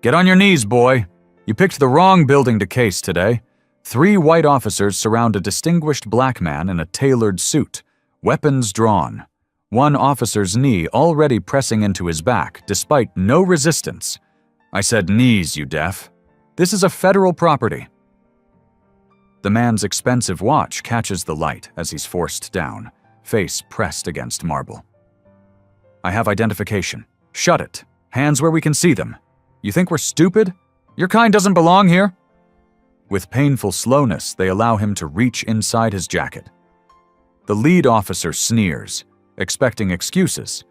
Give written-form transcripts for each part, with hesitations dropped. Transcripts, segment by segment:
Get on your knees, boy. You picked the wrong building to case today. 3 white officers surround a distinguished black man in a tailored suit, weapons drawn. One officer's knee already pressing into his back, despite no resistance. I said knees, you deaf. This is a federal property. The man's expensive watch catches the light as he's forced down, face pressed against marble. I have identification. Shut it. Hands where we can see them. You think we're stupid? Your kind doesn't belong here. With painful slowness, they allow him to reach inside his jacket. The lead officer sneers, expecting excuses.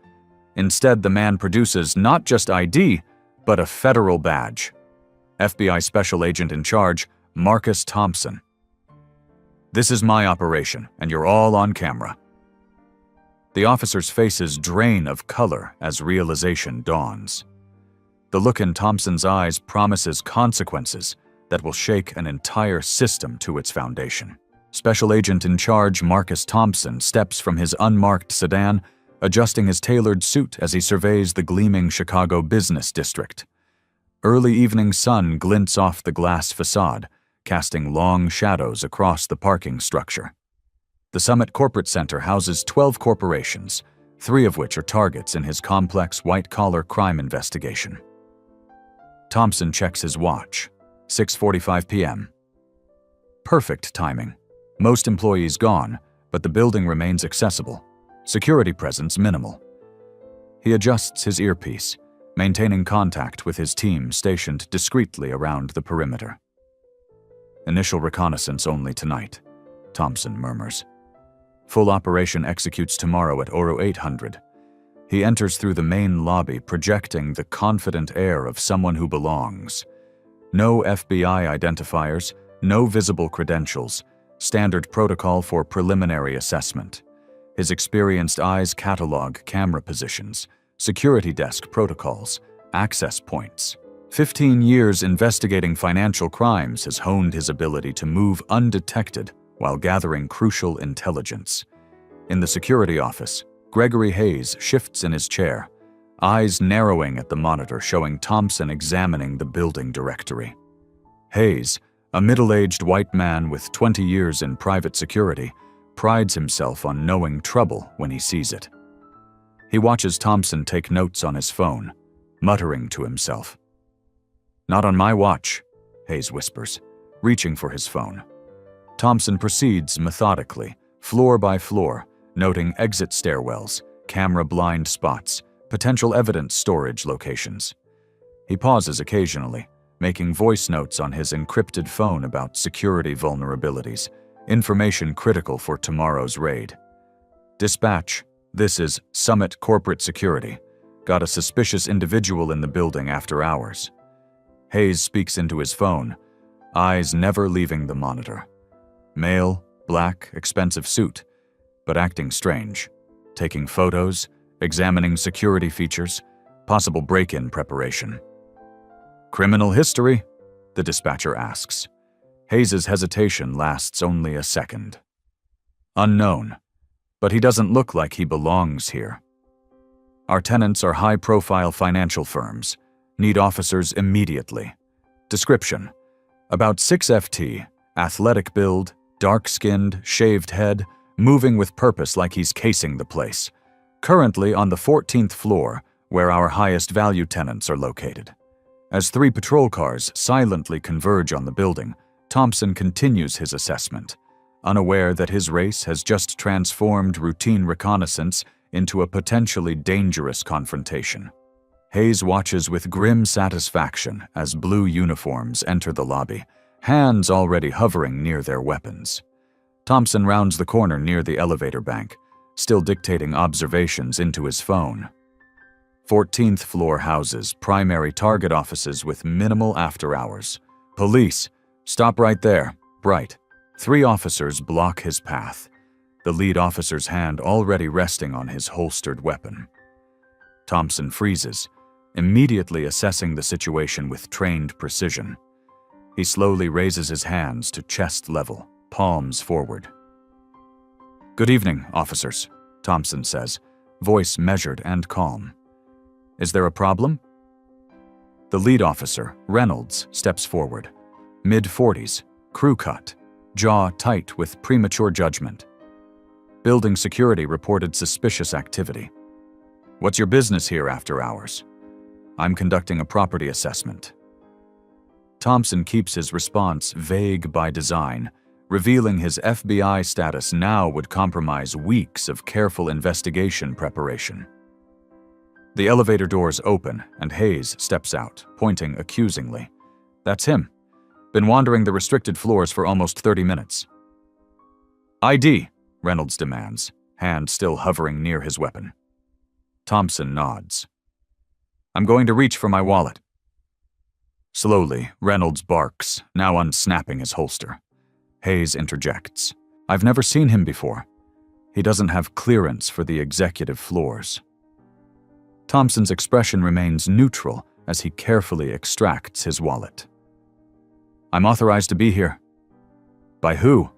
Instead, the man produces not just ID, but a federal badge. FBI Special Agent in Charge, Marcus Thompson. This is my operation, and you're all on camera. The officer's faces drain of color as realization dawns. The look in Thompson's eyes promises consequences that will shake an entire system to its foundation. Special Agent in Charge Marcus Thompson steps from his unmarked sedan, adjusting his tailored suit as he surveys the gleaming Chicago business district. Early evening sun glints off the glass facade, casting long shadows across the parking structure. The Summit Corporate Center houses 12 corporations, 3 of which are targets in his complex white-collar crime investigation. Thompson checks his watch. 6:45 p.m. Perfect timing. Most employees gone, but the building remains accessible. Security presence minimal. He adjusts his earpiece, maintaining contact with his team stationed discreetly around the perimeter. Initial reconnaissance only tonight, Thompson murmurs. Full operation executes tomorrow at Oro 800. He enters through the main lobby, projecting the confident air of someone who belongs. No FBI identifiers, no visible credentials, standard protocol for preliminary assessment. His experienced eyes catalog camera positions, security desk protocols, access points. 15 years investigating financial crimes has honed his ability to move undetected while gathering crucial intelligence. In the security office, Gregory Hayes shifts in his chair, eyes narrowing at the monitor showing Thompson examining the building directory. Hayes, a middle-aged white man with 20 years in private security, prides himself on knowing trouble when he sees it. He watches Thompson take notes on his phone, muttering to himself. "Not on my watch," Hayes whispers, reaching for his phone. Thompson proceeds methodically, floor by floor, noting exit stairwells, camera blind spots, potential evidence storage locations. He pauses occasionally, making voice notes on his encrypted phone about security vulnerabilities, information critical for tomorrow's raid. Dispatch, this is Summit Corporate Security. Got a suspicious individual in the building after hours. Hayes speaks into his phone, eyes never leaving the monitor. Male, black, expensive suit, but acting strange, taking photos, examining security features, possible break-in preparation. "Criminal history?" the dispatcher asks. Hayes' hesitation lasts only a second. "Unknown, but he doesn't look like he belongs here. Our tenants are high-profile financial firms. Need officers immediately. Description: about 6 FT, athletic build, dark-skinned, shaved head, moving with purpose like he's casing the place. Currently on the 14th floor, where our highest value tenants are located." As 3 patrol cars silently converge on the building, Thompson continues his assessment, unaware that his race has just transformed routine reconnaissance into a potentially dangerous confrontation. Hayes watches with grim satisfaction as blue uniforms enter the lobby, hands already hovering near their weapons. Thompson rounds the corner near the elevator bank, still dictating observations into his phone. 14th floor houses primary target offices with minimal after hours. "Police, stop right there, bright." 3 officers block his path, the lead officer's hand already resting on his holstered weapon. Thompson freezes, immediately assessing the situation with trained precision. He slowly raises his hands to chest level, palms forward. "Good evening, officers," Thompson says, voice measured and calm. "Is there a problem?" The lead officer, Reynolds, steps forward. Mid-40s, crew cut, jaw tight with premature judgment. Building security reported suspicious activity. What's your business here after hours? I'm conducting a property assessment. Thompson keeps his response vague by design. Revealing his FBI status now would compromise weeks of careful investigation preparation. The elevator doors open and Hayes steps out, pointing accusingly. That's him. Been wandering the restricted floors for almost 30 minutes. ID, Reynolds demands, hand still hovering near his weapon. Thompson nods. I'm going to reach for my wallet. Slowly, Reynolds barks, now unsnapping his holster. Hayes interjects. I've never seen him before. He doesn't have clearance for the executive floors. Thompson's expression remains neutral as he carefully extracts his wallet. I'm authorized to be here. By who?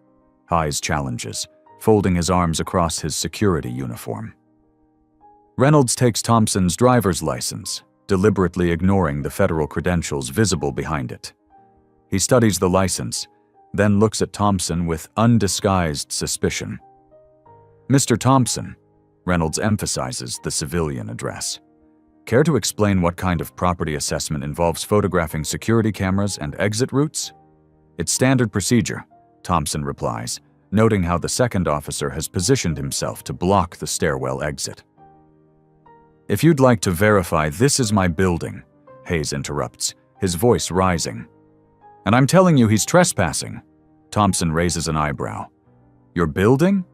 Hayes challenges, folding his arms across his security uniform. Reynolds takes Thompson's driver's license, deliberately ignoring the federal credentials visible behind it. He studies the license, then looks at Thompson with undisguised suspicion. Mr. Thompson, Reynolds emphasizes the civilian address. Care to explain what kind of property assessment involves photographing security cameras and exit routes? It's standard procedure, Thompson replies, noting how the second officer has positioned himself to block the stairwell exit. If you'd like to verify this is my building, Hayes interrupts, his voice rising. And I'm telling you he's trespassing. Thompson raises an eyebrow. Your building?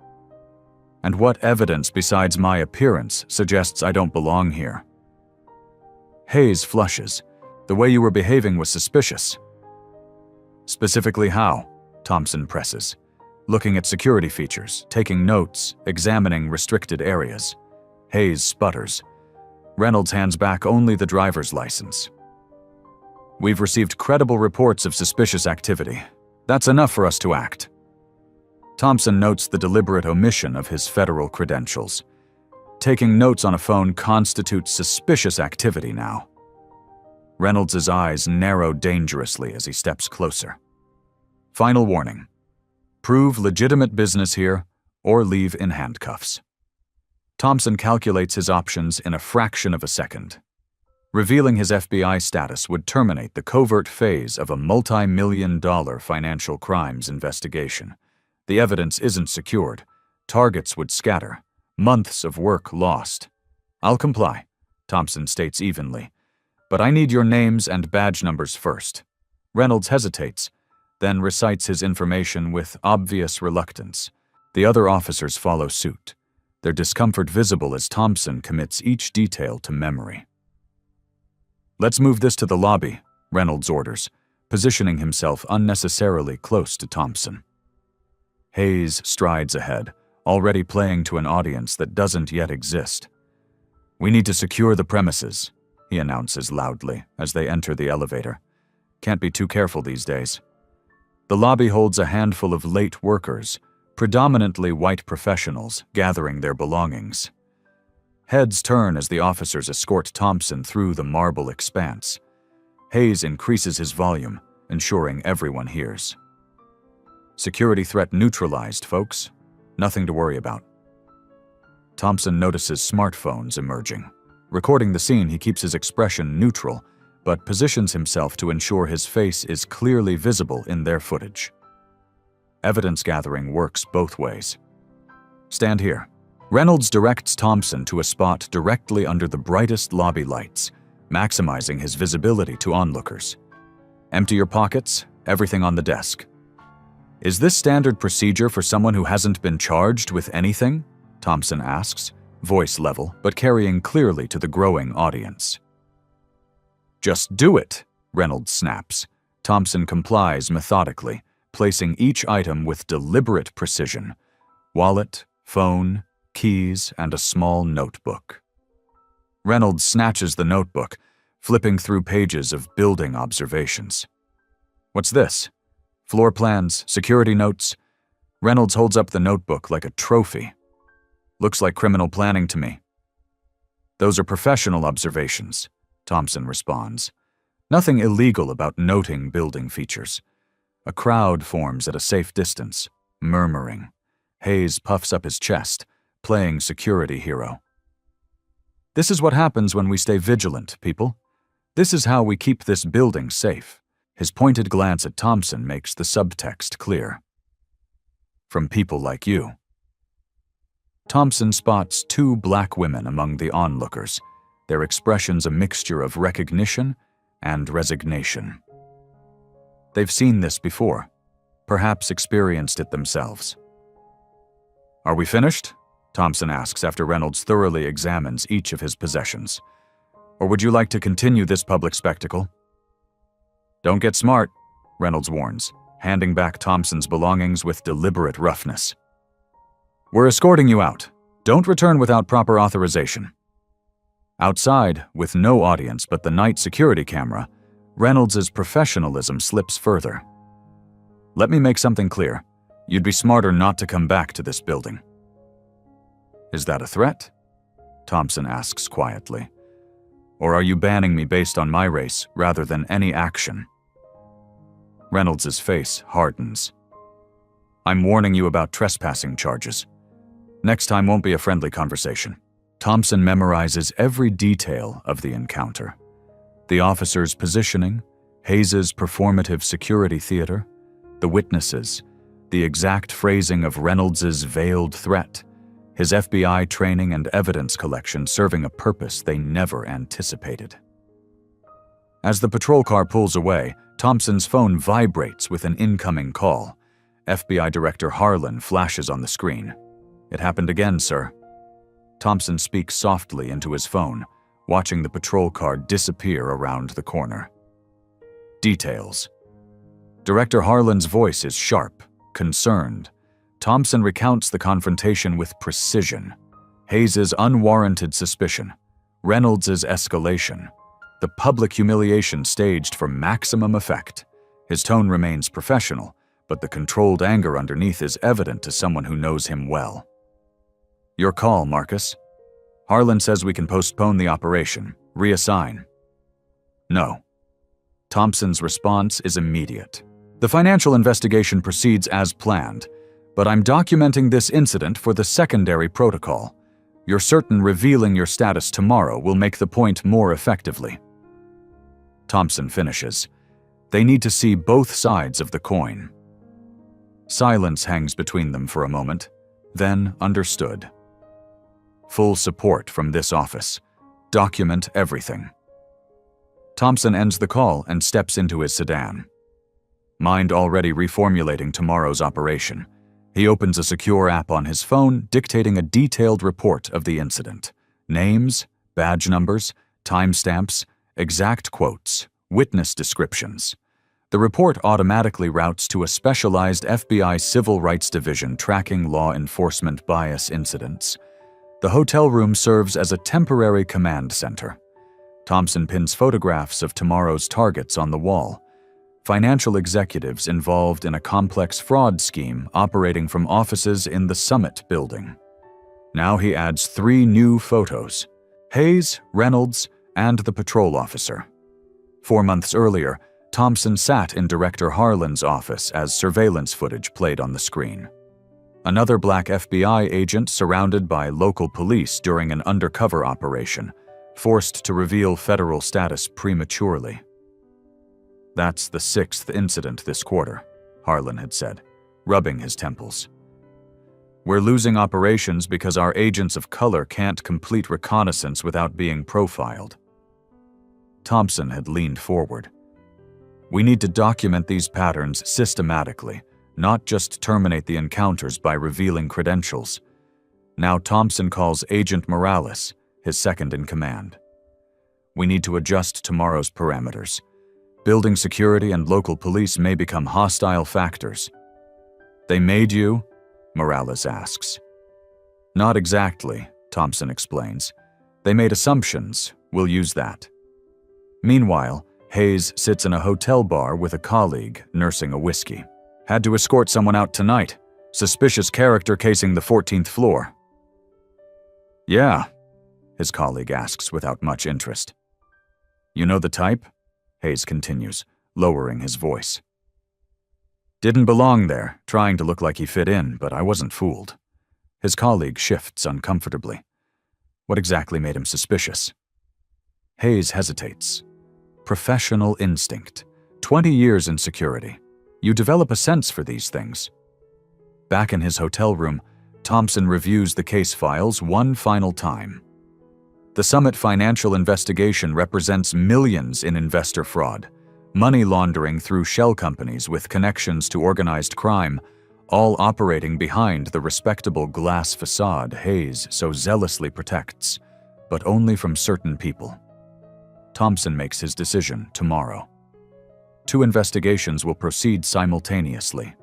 And what evidence besides my appearance suggests I don't belong here? Hayes flushes. The way you were behaving was suspicious. Specifically how? Thompson presses, looking at security features, taking notes, examining restricted areas. Hayes sputters. Reynolds hands back only the driver's license. We've received credible reports of suspicious activity. That's enough for us to act. Thompson notes the deliberate omission of his federal credentials. Taking notes on a phone constitutes suspicious activity now. Reynolds' eyes narrow dangerously as he steps closer. Final warning. Prove legitimate business here or leave in handcuffs. Thompson calculates his options in a fraction of a second. Revealing his FBI status would terminate the covert phase of a multi-million-dollar financial crimes investigation. The evidence isn't secured. Targets would scatter. Months of work lost. I'll comply, Thompson states evenly. But I need your names and badge numbers first. Reynolds hesitates, then recites his information with obvious reluctance. The other officers follow suit, their discomfort visible as Thompson commits each detail to memory. Let's move this to the lobby, Reynolds orders, positioning himself unnecessarily close to Thompson. Hayes strides ahead, already playing to an audience that doesn't yet exist. We need to secure the premises, he announces loudly as they enter the elevator. Can't be too careful these days. The lobby holds a handful of late workers, predominantly white professionals, gathering their belongings. Heads turn as the officers escort Thompson through the marble expanse. Hayes increases his volume, ensuring everyone hears. Security threat neutralized, folks. Nothing to worry about. Thompson notices smartphones emerging. Recording the scene, he keeps his expression neutral, but positions himself to ensure his face is clearly visible in their footage. Evidence gathering works both ways. Stand here. Reynolds directs Thompson to a spot directly under the brightest lobby lights, maximizing his visibility to onlookers. Empty your pockets, everything on the desk. Is this standard procedure for someone who hasn't been charged with anything? Thompson asks, voice level, but carrying clearly to the growing audience. Just do it, Reynolds snaps. Thompson complies methodically, placing each item with deliberate precision. Wallet, phone, keys, and a small notebook. Reynolds snatches the notebook, flipping through pages of building observations. What's this? Floor plans, security notes? Reynolds holds up the notebook like a trophy. Looks like criminal planning to me. Those are professional observations, Thompson responds. Nothing illegal about noting building features. A crowd forms at a safe distance, murmuring. Hayes puffs up his chest, playing security hero. This is what happens when we stay vigilant, people. This is how we keep this building safe. His pointed glance at Thompson makes the subtext clear. From people like you. Thompson spots two black women among the onlookers, their expressions a mixture of recognition and resignation. They've seen this before, perhaps experienced it themselves. Are we finished? Thompson asks after Reynolds thoroughly examines each of his possessions. Or would you like to continue this public spectacle? Don't get smart, Reynolds warns, handing back Thompson's belongings with deliberate roughness. We're escorting you out. Don't return without proper authorization. Outside, with no audience but the night security camera, Reynolds' professionalism slips further. Let me make something clear. You'd be smarter not to come back to this building. Is that a threat? Thompson asks quietly. Or are you banning me based on my race rather than any action? Reynolds' face hardens. I'm warning you about trespassing charges. Next time won't be a friendly conversation. Thompson memorizes every detail of the encounter. The officer's positioning, Hayes' performative security theater, the witnesses, the exact phrasing of Reynolds' veiled threat, his FBI training and evidence collection serving a purpose they never anticipated. As the patrol car pulls away, Thompson's phone vibrates with an incoming call. FBI Director Harlan flashes on the screen. It happened again, sir. Thompson speaks softly into his phone, watching the patrol car disappear around the corner. Details. Director Harlan's voice is sharp, concerned. Thompson recounts the confrontation with precision. Hayes' unwarranted suspicion, Reynolds' escalation, the public humiliation staged for maximum effect. His tone remains professional, but the controlled anger underneath is evident to someone who knows him well. Your call, Marcus. Harlan says we can postpone the operation, reassign. No. Thompson's response is immediate. The financial investigation proceeds as planned, but I'm documenting this incident for the secondary protocol. You're certain revealing your status tomorrow will make the point more effectively. Thompson finishes. They need to see both sides of the coin. Silence hangs between them for a moment, then understood. Full support from this office. Document everything. Thompson ends the call and steps into his sedan. Mind already reformulating tomorrow's operation. He opens a secure app on his phone, dictating a detailed report of the incident. Names, badge numbers, timestamps, exact quotes, witness descriptions. The report automatically routes to a specialized FBI Civil Rights Division tracking law enforcement bias incidents. The hotel room serves as a temporary command center. Thompson pins photographs of tomorrow's targets on the wall. Financial executives involved in a complex fraud scheme operating from offices in the Summit building. Now he adds 3 new photos: Hayes, Reynolds, and the patrol officer. 4 months earlier, Thompson sat in Director Harlan's office as surveillance footage played on the screen. Another black FBI agent surrounded by local police during an undercover operation, forced to reveal federal status prematurely. That's the 6th incident this quarter, Harlan had said, rubbing his temples. We're losing operations because our agents of color can't complete reconnaissance without being profiled. Thompson had leaned forward. We need to document these patterns systematically, not just terminate the encounters by revealing credentials. Now Thompson calls Agent Morales, his second in command. We need to adjust tomorrow's parameters. Building security and local police may become hostile factors. They made you? Morales asks. Not exactly, Thompson explains. They made assumptions. We'll use that. Meanwhile, Hayes sits in a hotel bar with a colleague nursing a whiskey. Had to escort someone out tonight. Suspicious character casing the 14th floor. Yeah, his colleague asks without much interest. You know the type? Hayes continues, lowering his voice. Didn't belong there, trying to look like he fit in, but I wasn't fooled. His colleague shifts uncomfortably. What exactly made him suspicious? Hayes hesitates. Professional instinct. 20 years in security. You develop a sense for these things. Back in his hotel room, Thompson reviews the case files one final time. The Summit financial investigation represents millions in investor fraud, money laundering through shell companies with connections to organized crime, all operating behind the respectable glass facade Hayes so zealously protects, but only from certain people. Thompson makes his decision tomorrow. 2 investigations will proceed simultaneously.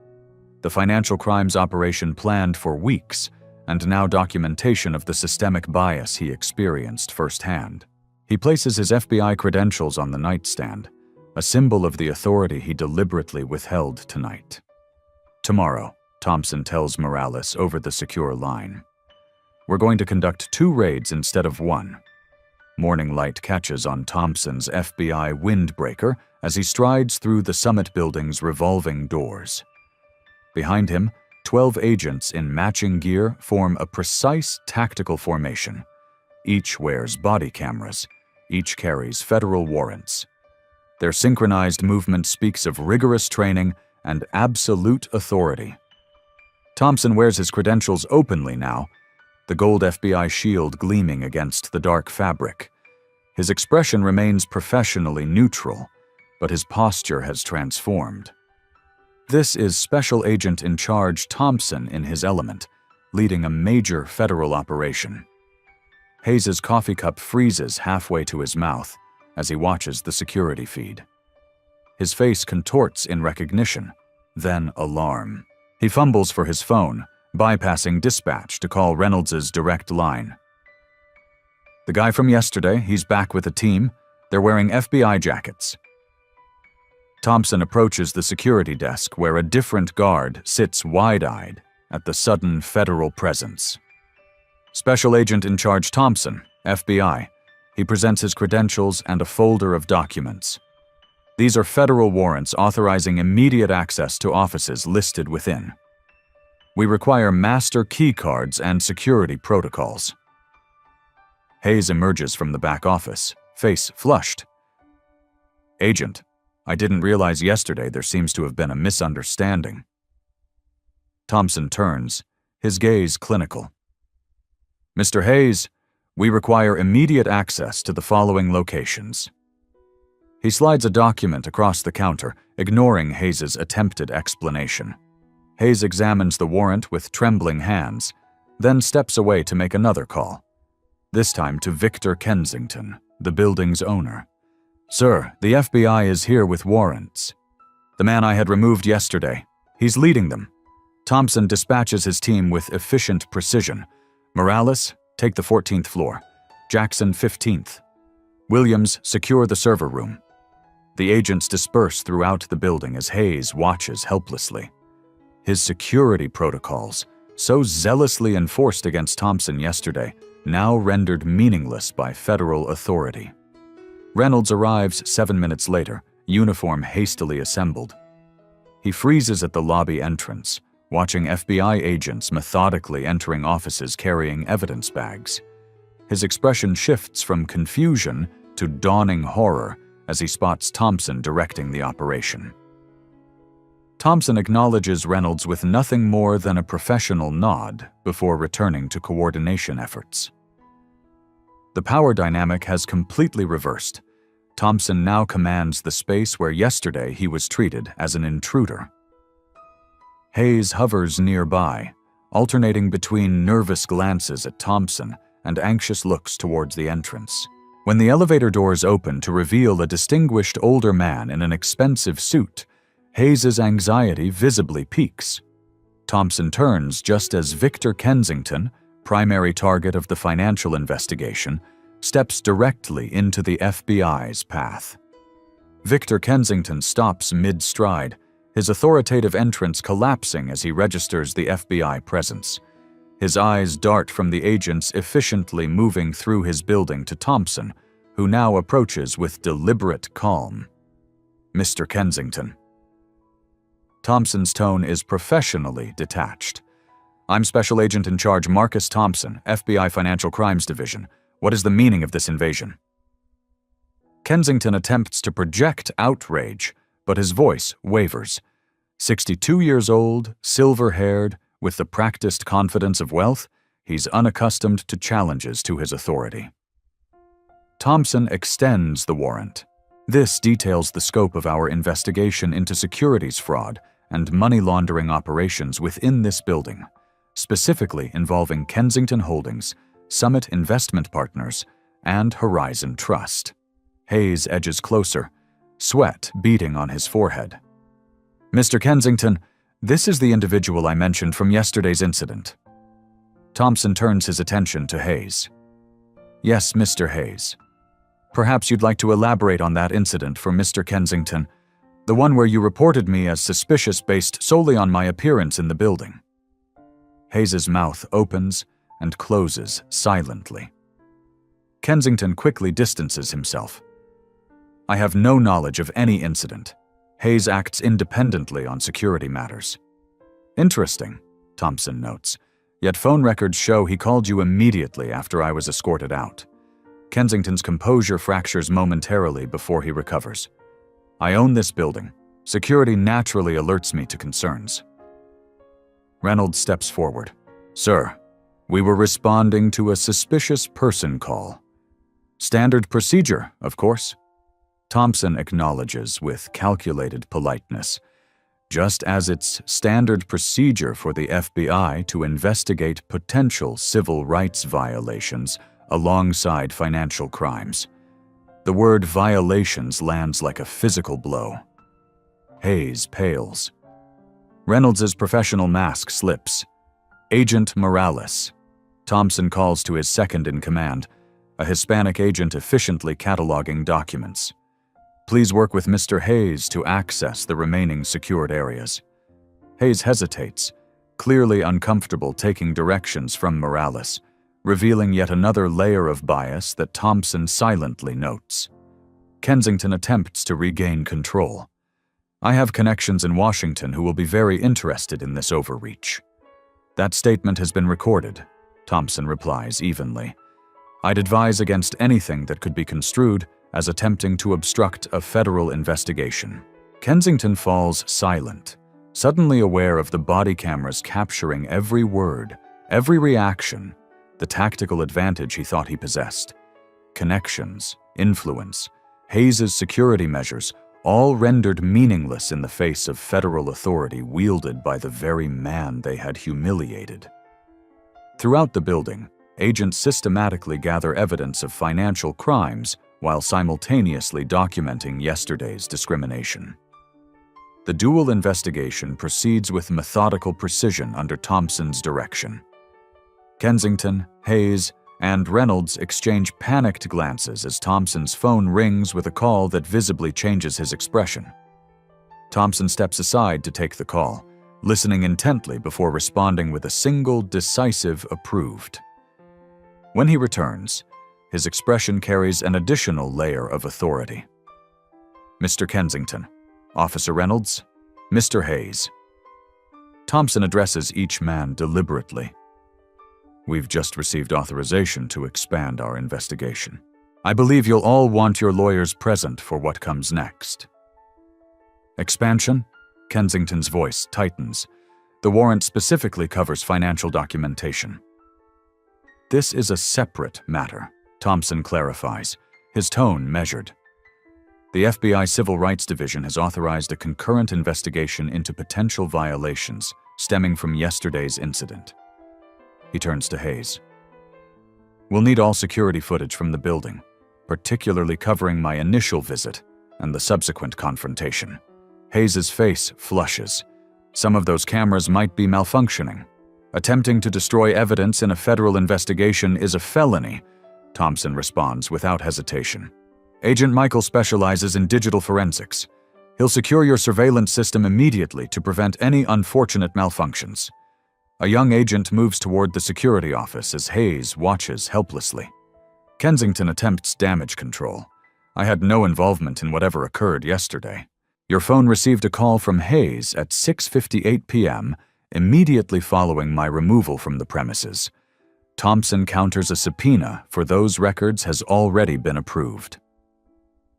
The financial crimes operation planned for weeks, and now documentation of the systemic bias he experienced firsthand. He places his FBI credentials on the nightstand, a symbol of the authority he deliberately withheld tonight. Tomorrow, Thompson tells Morales over the secure line. We're going to conduct 2 raids instead of 1. Morning light catches on Thompson's FBI windbreaker as he strides through the Summit building's revolving doors. Behind him, 12 agents in matching gear form a precise tactical formation. Each wears body cameras. Each carries federal warrants. Their synchronized movement speaks of rigorous training and absolute authority. Thompson wears his credentials openly now, the gold FBI shield gleaming against the dark fabric. His expression remains professionally neutral, but his posture has transformed. This is Special Agent in Charge Thompson in his element, leading a major federal operation. Hayes's coffee cup freezes halfway to his mouth as he watches the security feed. His face contorts in recognition, then alarm. He fumbles for his phone, bypassing dispatch to call Reynolds's direct line. The guy from yesterday, he's back with a team. They're wearing FBI jackets. Thompson approaches the security desk where a different guard sits wide-eyed at the sudden federal presence. Special Agent in Charge Thompson, FBI. He presents his credentials and a folder of documents. These are federal warrants authorizing immediate access to offices listed within. We require master key cards and security protocols. Hayes emerges from the back office, face flushed. Agent, I didn't realize yesterday there seems to have been a misunderstanding. Thompson turns, his gaze clinical. Mr. Hayes, we require immediate access to the following locations. He slides a document across the counter, ignoring Hayes's attempted explanation. Hayes examines the warrant with trembling hands, then steps away to make another call, this time to Victor Kensington, the building's owner. Sir, the FBI is here with warrants. The man I had removed yesterday. He's leading them. Thompson dispatches his team with efficient precision. Morales, take the 14th floor. Jackson, 15th. Williams, secure the server room. The agents disperse throughout the building as Hayes watches helplessly. His security protocols, so zealously enforced against Thompson yesterday, now rendered meaningless by federal authority. Reynolds arrives 7 minutes later, uniform hastily assembled. He freezes at the lobby entrance, watching FBI agents methodically entering offices carrying evidence bags. His expression shifts from confusion to dawning horror as he spots Thompson directing the operation. Thompson acknowledges Reynolds with nothing more than a professional nod before returning to coordination efforts. The power dynamic has completely reversed. Thompson now commands the space where yesterday he was treated as an intruder. Hayes hovers nearby, alternating between nervous glances at Thompson and anxious looks towards the entrance. When the elevator doors open to reveal a distinguished older man in an expensive suit, Hayes's anxiety visibly peaks. Thompson turns just as Victor Kensington, primary target of the financial investigation, steps directly into the FBI's path. Victor Kensington stops mid-stride, his authoritative entrance collapsing as he registers the FBI presence. His eyes dart from the agents efficiently moving through his building to Thompson, who now approaches with deliberate calm. Mr. Kensington. Thompson's tone is professionally detached. I'm Special Agent in Charge Marcus Thompson, FBI Financial Crimes Division. What is the meaning of this invasion? Kensington attempts to project outrage, but his voice wavers. 62 years old, silver-haired, with the practiced confidence of wealth, he's unaccustomed to challenges to his authority. Thompson extends the warrant. This details the scope of our investigation into securities fraud and money laundering operations within this building, specifically involving Kensington Holdings, Summit Investment Partners, and Horizon Trust. Hayes edges closer, sweat beading on his forehead. Mr. Kensington, this is the individual I mentioned from yesterday's incident. Thompson turns his attention to Hayes. Yes, Mr. Hayes. Perhaps you'd like to elaborate on that incident for Mr. Kensington, the one where you reported me as suspicious based solely on my appearance in the building. Hayes's mouth opens and closes silently. Kensington quickly distances himself. I have no knowledge of any incident. Hayes acts independently on security matters. Interesting, Thompson notes, yet phone records show he called you immediately after I was escorted out. Kensington's composure fractures momentarily before he recovers. I own this building. Security naturally alerts me to concerns. Reynolds steps forward. Sir, we were responding to a suspicious person call. Standard procedure, of course. Thompson acknowledges with calculated politeness, just as it's standard procedure for the FBI to investigate potential civil rights violations alongside financial crimes. The word violations lands like a physical blow. Hayes pales. Reynolds's professional mask slips. Agent Morales. Thompson calls to his second-in-command, a Hispanic agent efficiently cataloging documents. Please work with Mr. Hayes to access the remaining secured areas. Hayes hesitates, clearly uncomfortable taking directions from Morales, revealing yet another layer of bias that Thompson silently notes. Kensington attempts to regain control. I have connections in Washington who will be very interested in this overreach. That statement has been recorded, Thompson replies evenly. I'd advise against anything that could be construed as attempting to obstruct a federal investigation. Kensington falls silent, suddenly aware of the body cameras capturing every word, every reaction, the tactical advantage he thought he possessed. Connections, influence, Hayes's security measures, all rendered meaningless in the face of federal authority wielded by the very man they had humiliated. Throughout the building, agents systematically gather evidence of financial crimes while simultaneously documenting yesterday's discrimination. The dual investigation proceeds with methodical precision under Thompson's direction. Kensington, Hayes, and Reynolds exchange panicked glances as Thompson's phone rings with a call that visibly changes his expression. Thompson steps aside to take the call, listening intently before responding with a single, decisive approved. When he returns, his expression carries an additional layer of authority. Mr. Kensington, Officer Reynolds, Mr. Hayes. Thompson addresses each man deliberately. We've just received authorization to expand our investigation. I believe you'll all want your lawyers present for what comes next. Expansion? Kensington's voice tightens. The warrant specifically covers financial documentation. This is a separate matter, Thompson clarifies, his tone measured. The FBI Civil Rights Division has authorized a concurrent investigation into potential violations stemming from yesterday's incident. He turns to Hayes. We'll need all security footage from the building, particularly covering my initial visit and the subsequent confrontation. Hayes's face flushes. Some of those cameras might be malfunctioning. Attempting to destroy evidence in a federal investigation is a felony, Thompson responds without hesitation. Agent Michael specializes in digital forensics. He'll secure your surveillance system immediately to prevent any unfortunate malfunctions. A young agent moves toward the security office as Hayes watches helplessly. Kensington attempts damage control. I had no involvement in whatever occurred yesterday. Your phone received a call from Hayes at 6:58 p.m., immediately following my removal from the premises. Thompson counters a subpoena for those records has already been approved.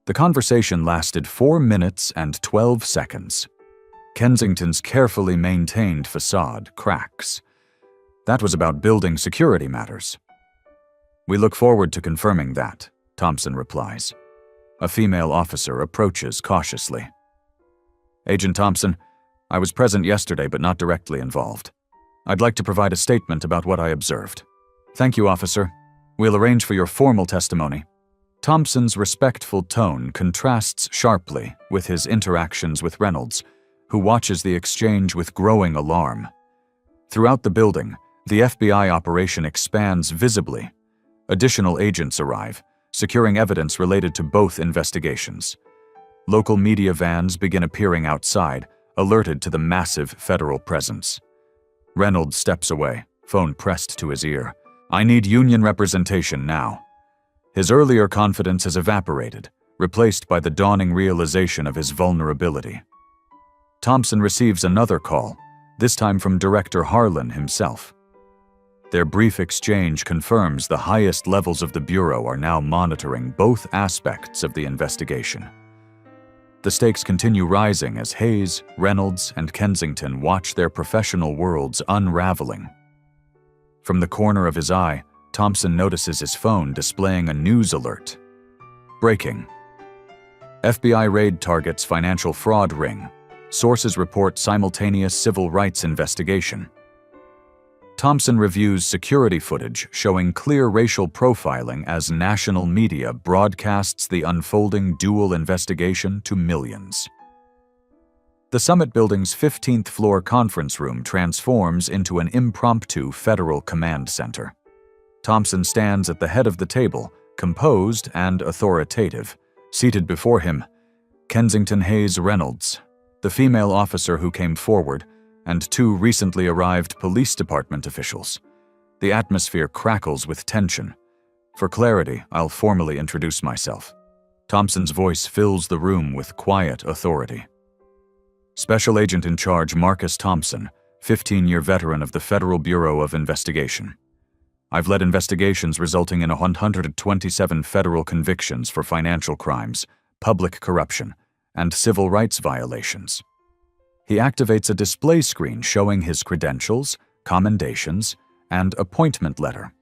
The conversation lasted 4 minutes and 12 seconds. Kensington's carefully maintained facade cracks. That was about building security matters. We look forward to confirming that, Thompson replies. A female officer approaches cautiously. Agent Thompson, I was present yesterday but not directly involved. I'd like to provide a statement about what I observed. Thank you, officer. We'll arrange for your formal testimony. Thompson's respectful tone contrasts sharply with his interactions with Reynolds, who watches the exchange with growing alarm. Throughout the building, the FBI operation expands visibly. Additional agents arrive, securing evidence related to both investigations. Local media vans begin appearing outside, alerted to the massive federal presence. Reynolds steps away, phone pressed to his ear. I need union representation now. His earlier confidence has evaporated, replaced by the dawning realization of his vulnerability. Thompson receives another call, this time from Director Harlan himself. Their brief exchange confirms the highest levels of the Bureau are now monitoring both aspects of the investigation. The stakes continue rising as Hayes, Reynolds, and Kensington watch their professional worlds unraveling. From the corner of his eye, Thompson notices his phone displaying a news alert. Breaking. FBI raid targets financial fraud ring. Sources report simultaneous civil rights investigation. Thompson reviews security footage showing clear racial profiling as national media broadcasts the unfolding dual investigation to millions. The Summit Building's 15th floor conference room transforms into an impromptu federal command center. Thompson stands at the head of the table, composed and authoritative. Seated before him, Kensington Hayes Reynolds, the female officer who came forward, and two recently arrived police department officials. The atmosphere crackles with tension. For clarity, I'll formally introduce myself. Thompson's voice fills the room with quiet authority. Special Agent in Charge Marcus Thompson, 15-year veteran of the Federal Bureau of Investigation. I've led investigations resulting in 127 federal convictions for financial crimes, public corruption, and civil rights violations. He activates a display screen showing his credentials, commendations, and appointment letter.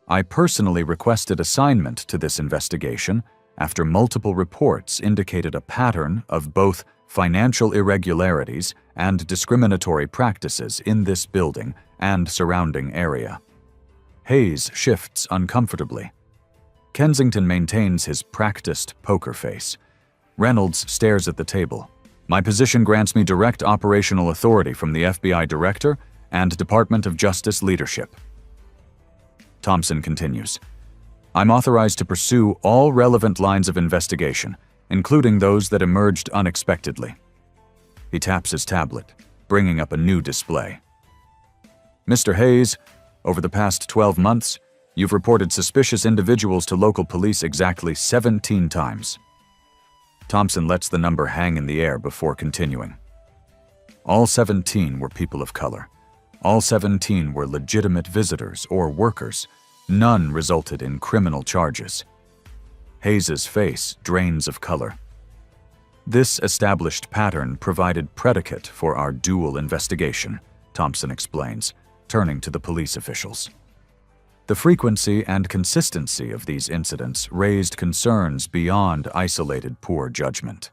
I personally requested assignment to this investigation after multiple reports indicated a pattern of both financial irregularities and discriminatory practices in this building and surrounding area. Hayes shifts uncomfortably. Kensington maintains his practiced poker face. Reynolds stares at the table. My position grants me direct operational authority from the FBI Director and Department of Justice leadership. Thompson continues. I'm authorized to pursue all relevant lines of investigation, including those that emerged unexpectedly. He taps his tablet, bringing up a new display. Mr. Hayes, over the past 12 months, you've reported suspicious individuals to local police exactly 17 times. Thompson lets the number hang in the air before continuing. All 17 were people of color. All 17 were legitimate visitors or workers. None resulted in criminal charges. Hayes's face drains of color. This established pattern provided predicate for our dual investigation, Thompson explains, turning to the police officials. The frequency and consistency of these incidents raised concerns beyond isolated poor judgment.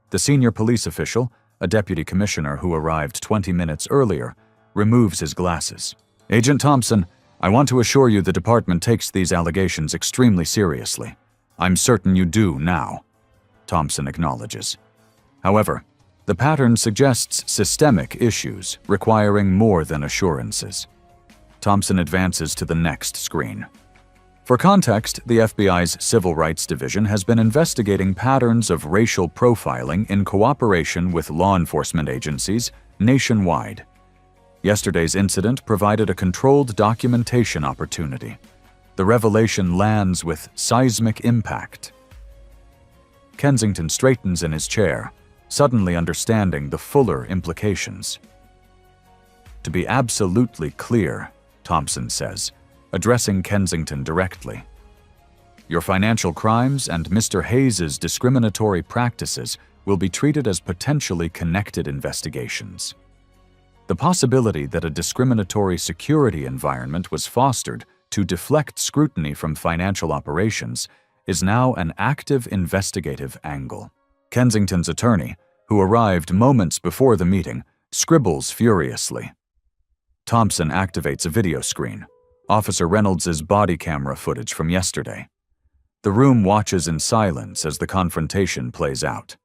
The senior police official, a deputy commissioner who arrived 20 minutes earlier, removes his glasses. Agent Thompson, I want to assure you the department takes these allegations extremely seriously. I'm certain you do now, Thompson acknowledges. However, the pattern suggests systemic issues requiring more than assurances. Thompson advances to the next screen. For context, the FBI's Civil Rights Division has been investigating patterns of racial profiling in cooperation with law enforcement agencies nationwide. Yesterday's incident provided a controlled documentation opportunity. The revelation lands with seismic impact. Kensington straightens in his chair, suddenly understanding the fuller implications. To be absolutely clear, Thompson says, addressing Kensington directly, your financial crimes and Mr. Hayes's discriminatory practices will be treated as potentially connected investigations. The possibility that a discriminatory security environment was fostered to deflect scrutiny from financial operations is now an active investigative angle. Kensington's attorney, who arrived moments before the meeting, scribbles furiously. Thompson activates a video screen, Officer Reynolds's body camera footage from yesterday. The room watches in silence as the confrontation plays out.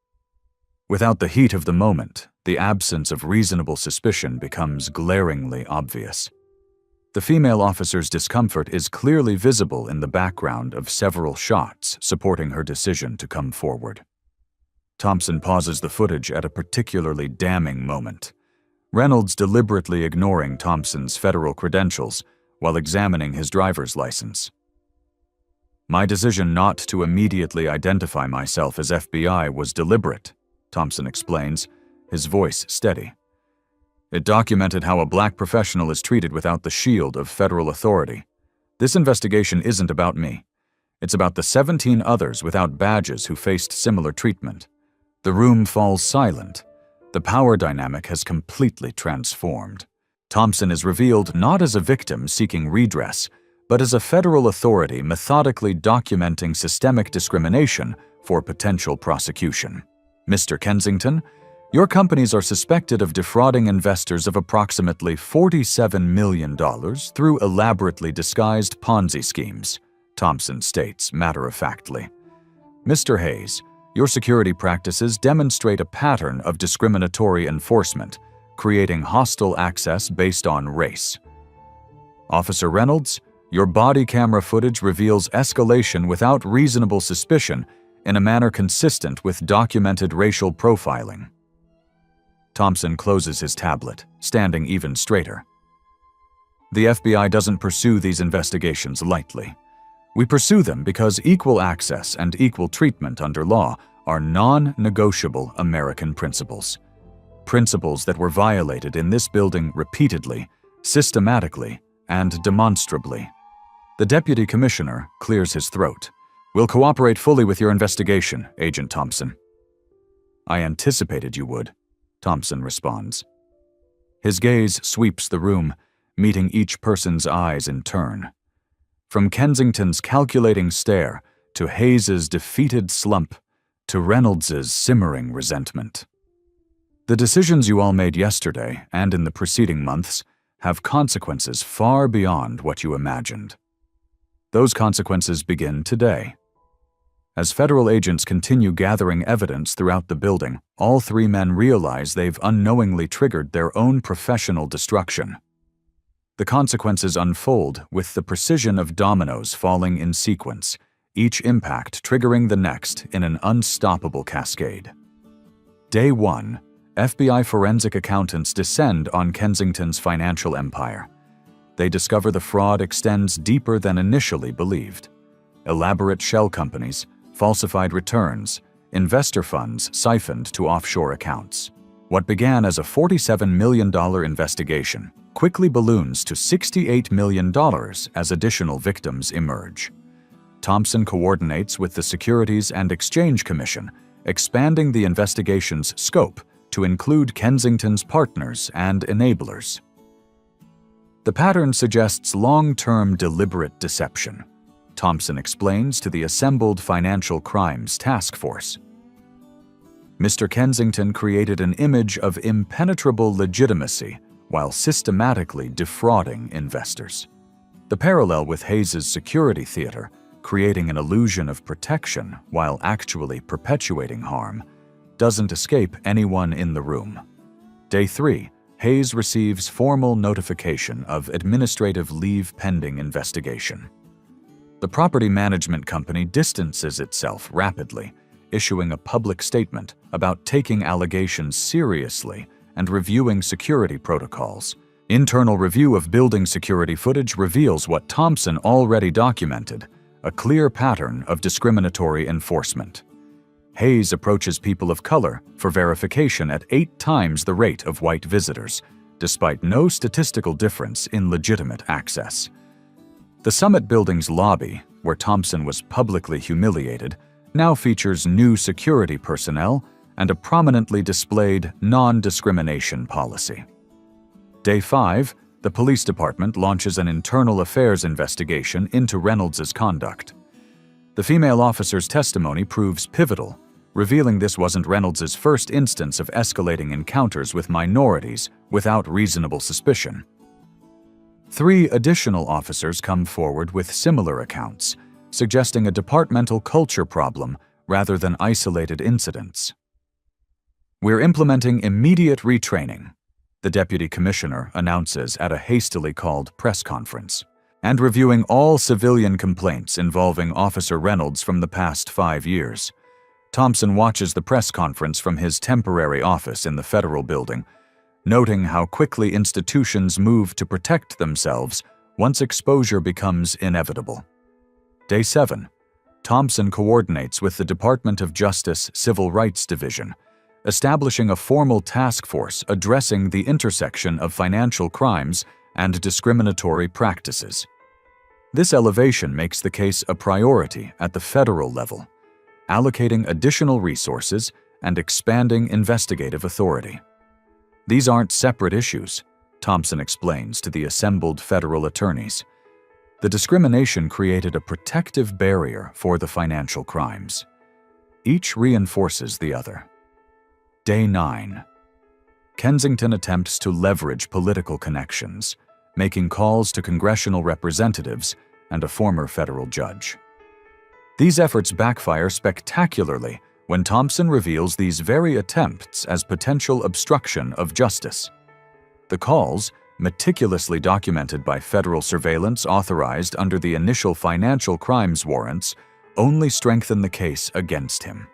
Without the heat of the moment, the absence of reasonable suspicion becomes glaringly obvious. The female officer's discomfort is clearly visible in the background of several shots supporting her decision to come forward. Thompson pauses the footage at a particularly damning moment, Reynolds deliberately ignoring Thompson's federal credentials while examining his driver's license. My decision not to immediately identify myself as FBI was deliberate, Thompson explains, his voice steady. It documented how a black professional is treated without the shield of federal authority. This investigation isn't about me. It's about the 17 others without badges who faced similar treatment. The room falls silent. The power dynamic has completely transformed. Thompson is revealed not as a victim seeking redress, but as a federal authority methodically documenting systemic discrimination for potential prosecution. Mr. Kensington, your companies are suspected of defrauding investors of approximately $47 million through elaborately disguised Ponzi schemes, Thompson states matter-of-factly. Mr. Hayes, your security practices demonstrate a pattern of discriminatory enforcement, creating hostile access based on race. Officer Reynolds, your body camera footage reveals escalation without reasonable suspicion in a manner consistent with documented racial profiling. Thompson closes his tablet, standing even straighter. The FBI doesn't pursue these investigations lightly. We pursue them because equal access and equal treatment under law are non-negotiable American principles. Principles that were violated in this building repeatedly, systematically, and demonstrably. The Deputy Commissioner clears his throat. We'll cooperate fully with your investigation, Agent Thompson. I anticipated you would, Thompson responds. His gaze sweeps the room, meeting each person's eyes in turn. From Kensington's calculating stare, to Hayes's defeated slump, to Reynolds's simmering resentment. The decisions you all made yesterday and in the preceding months have consequences far beyond what you imagined. Those consequences begin today. As federal agents continue gathering evidence throughout the building, all three men realize they've unknowingly triggered their own professional destruction. The consequences unfold with the precision of dominoes falling in sequence, each impact triggering the next in an unstoppable cascade. Day 1, FBI forensic accountants descend on Kensington's financial empire. They discover the fraud extends deeper than initially believed. Elaborate shell companies, falsified returns, investor funds siphoned to offshore accounts. What began as a $47 million investigation quickly balloons to $68 million as additional victims emerge. Thompson coordinates with the Securities and Exchange Commission, expanding the investigation's scope to include Kensington's partners and enablers. The pattern suggests long-term deliberate deception, Thompson explains to the assembled Financial Crimes Task Force. Mr. Kensington created an image of impenetrable legitimacy while systematically defrauding investors. The parallel with Hayes's security theater, creating an illusion of protection while actually perpetuating harm, doesn't escape anyone in the room. Day 3, Hayes receives formal notification of administrative leave pending investigation. The property management company distances itself rapidly, issuing a public statement about taking allegations seriously and reviewing security protocols. Internal review of building security footage reveals what Thompson already documented, a clear pattern of discriminatory enforcement. Hayes approaches people of color for verification at 8 times the rate of white visitors, despite no statistical difference in legitimate access. The Summit Building's lobby, where Thompson was publicly humiliated, now features new security personnel and a prominently displayed non-discrimination policy. Day 5, the police department launches an internal affairs investigation into Reynolds' conduct. The female officer's testimony proves pivotal, revealing this wasn't Reynolds' first instance of escalating encounters with minorities without reasonable suspicion. 3 additional officers come forward with similar accounts, suggesting a departmental culture problem rather than isolated incidents. "We're implementing immediate retraining," the deputy commissioner announces at a hastily called press conference, "and reviewing all civilian complaints involving Officer Reynolds from the past 5 years. Thompson watches the press conference from his temporary office in the federal building, noting how quickly institutions move to protect themselves once exposure becomes inevitable. Day 7. Thompson coordinates with the Department of Justice Civil Rights Division, establishing a formal task force addressing the intersection of financial crimes and discriminatory practices. This elevation makes the case a priority at the federal level, allocating additional resources and expanding investigative authority. "These aren't separate issues," Thompson explains to the assembled federal attorneys. "The discrimination created a protective barrier for the financial crimes. Each reinforces the other." Day 9. Kensington attempts to leverage political connections, making calls to congressional representatives and a former federal judge. These efforts backfire spectacularly when Thompson reveals these very attempts as potential obstruction of justice. The calls, meticulously documented by federal surveillance authorized under the initial financial crimes warrants, only strengthen the case against him.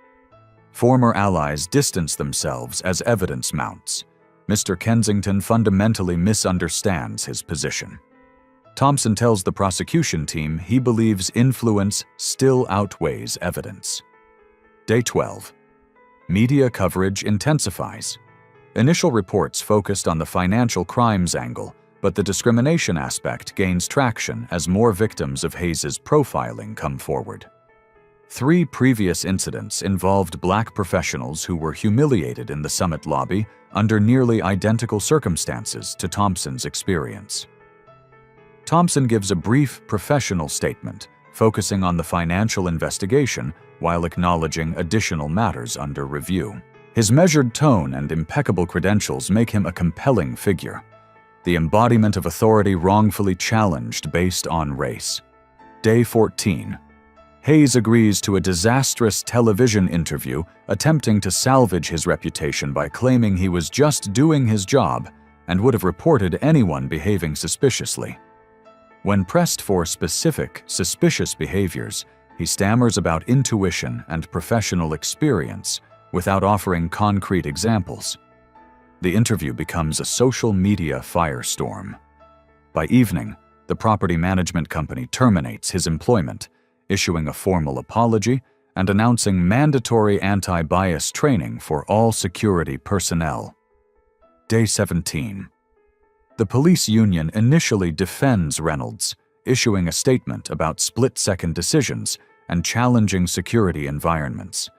Former allies distance themselves as evidence mounts. Mr. Kensington fundamentally misunderstands his position. Thompson tells the prosecution team he believes influence still outweighs evidence. Day 12. Media coverage intensifies. Initial reports focused on the financial crimes angle, but the discrimination aspect gains traction as more victims of Hayes' profiling come forward. 3 previous incidents involved black professionals who were humiliated in the Summit lobby under nearly identical circumstances to Thompson's experience. Thompson gives a brief professional statement, focusing on the financial investigation while acknowledging additional matters under review. His measured tone and impeccable credentials make him a compelling figure, the embodiment of authority wrongfully challenged based on race. Day 14. Hayes agrees to a disastrous television interview, attempting to salvage his reputation by claiming he was just doing his job and would have reported anyone behaving suspiciously. When pressed for specific, suspicious behaviors, he stammers about intuition and professional experience without offering concrete examples. The interview becomes a social media firestorm. By evening, the property management company terminates his employment, issuing a formal apology and announcing mandatory anti-bias training for all security personnel. Day 17. The police union initially defends Reynolds, issuing a statement about split-second decisions and challenging security environments.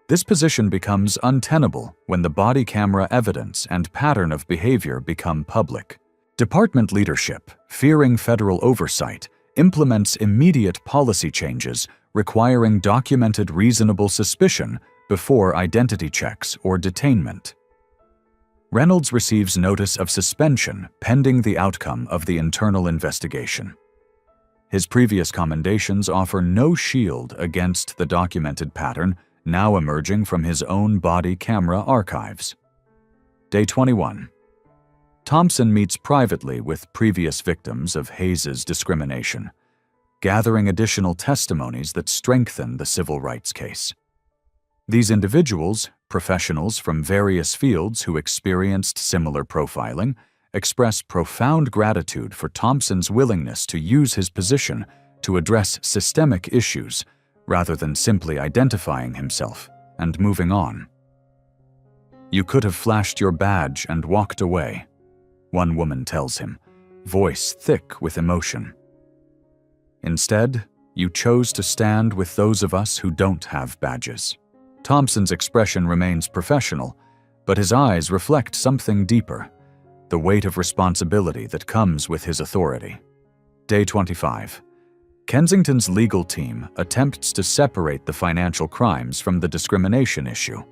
This position becomes untenable when the body camera evidence and pattern of behavior become public. Department leadership, fearing federal oversight, implements immediate policy changes requiring documented reasonable suspicion before identity checks or detainment. Reynolds receives notice of suspension pending the outcome of the internal investigation. His previous commendations offer no shield against the documented pattern now emerging from his own body camera archives. Day 21. Thompson meets privately with previous victims of Hayes' discrimination, gathering additional testimonies that strengthen the civil rights case. These individuals, professionals from various fields who experienced similar profiling, express profound gratitude for Thompson's willingness to use his position to address systemic issues rather than simply identifying himself and moving on. "You could have flashed your badge and walked away," one woman tells him, voice thick with emotion. "Instead, you chose to stand with those of us who don't have badges." Thompson's expression remains professional, but his eyes reflect something deeper, the weight of responsibility that comes with his authority. Day 25. Kensington's legal team attempts to separate the financial crimes from the discrimination issue,